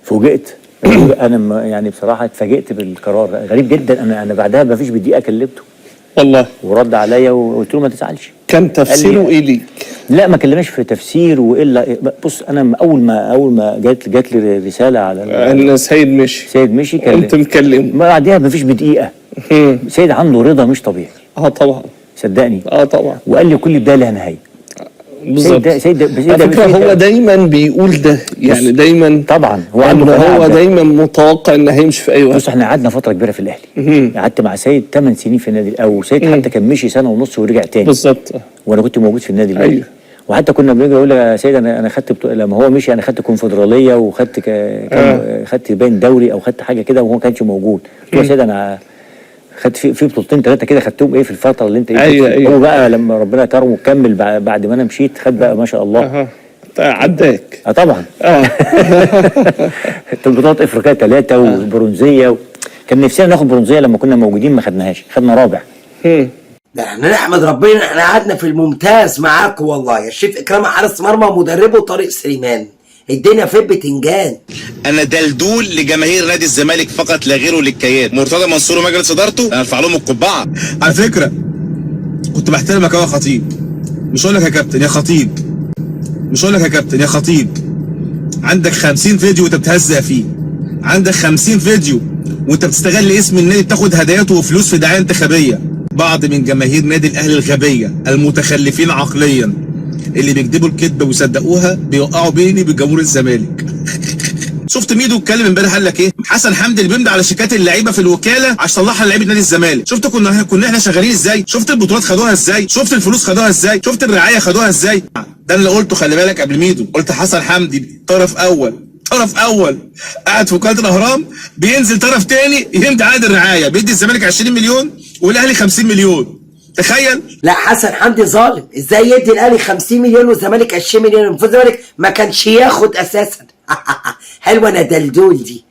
فوجئت. انا يعني بصراحه اتفاجئت بالقرار، غريب جدا. انا بعدها ما فيش بدقيقه كلمته والله، ورد عليا وقلت له ما تزعلش. كان تفسيره ايه ليك؟ لا ما كلمناش في تفسير والا. بص انا اول ما جات لي رساله على ان سيد مشي. سيد مشي كنت مكلم بعدها ما فيش بدقيقه. سيد عنده رضا مش طبيعي. طبعا. صدقني. طبعا. وقال لي كل ده لا نهايه. بالظبط. سيد ده على فكره هو دايما بيقول ده، يعني دايما طبعا هو عنده هو دايما متوقع ان هيمشي في اي وقت. بص احنا قعدنا فتره كبيره في الاهلي. قعدت مع سيد 8 سنين في النادي الاول. سيد حتى كان مشي سنه ونص ورجع تاني. بالظبط. وانا كنت موجود في النادي الاهلي. ايوه. وحتى كنا بنيجي اقول يا سيد انا خدت لما هو مشي انا خدت كونفدراليه وخدت خدت باين دوري او خدت حاجه كده وهو ما كانش موجود. قلت له يا سيد انا خدت في بطولتين ثلاثه كده خدتهم في الفتره اللي انت ايوه. هو بقى لما ربنا كرمه وكمل بعد ما انا مشيت خد بقى ما شاء الله. عداك. طبعا. البطولات افريقيا 3 والبرونزيه كان نفسنا ناخد برونزيه لما كنا موجودين ما خدناهاش، خدنا رابع. ده احنا نحمد ربنا احنا قعدنا في الممتاز معاكم والله يا شيف اكرام حارس مرمى ومدربه طارق سليمان. الدنيا في بتنجان. انا دلدول لجماهير نادي الزمالك فقط لا غير وللكيان. مرتضى منصور ومجلس ادارته انا ارفع لهم القبعه. على فكره كنت بحترمك يا خطيب، مش هقول لك يا كابتن يا خطيب، مش هقول لك يا كابتن يا خطيب. عندك 50 فيديو وانت بتهزق فيه، عندك 50 فيديو وانت بتستغل اسم النادي بتاخد هدايات وفلوس في دعايه انتخابيه. بعض من جماهير نادي الاهلي الغبيه المتخلفين عقليا اللي بيكذبوا الكذبه ويصدقوها بيوقعوا بيني وبين جمهور الزمالك. شفت ميدو اتكلم امبارح قال لك ايه؟ حسن حمدي اللي بيمضي على شيكات اللعيبه في الوكاله عشان طلعها لعيبه نادي الزمالك. شفت كنا احنا شغالين ازاي؟ شفت البطولات خدوها ازاي؟ شفت الفلوس خدوها ازاي؟ شفت الرعايه خدوها ازاي؟ ده اللي قلته خلي بالك قبل ميدو. قلت حسن حمدي طرف اول قاعد في وكاله الاهرام بينزل طرف تاني يمضي عقد الرعايه بيدي الزمالك 20 مليون والاهلي 50 مليون. تخيل. لا حسن حمدي ظالم، ازاي يدي الاهلي 50 مليون والزمالك 20 مليون؟ المفروض الزمالك ما كانش ياخد اساسا. حلوه انا دلدول دي.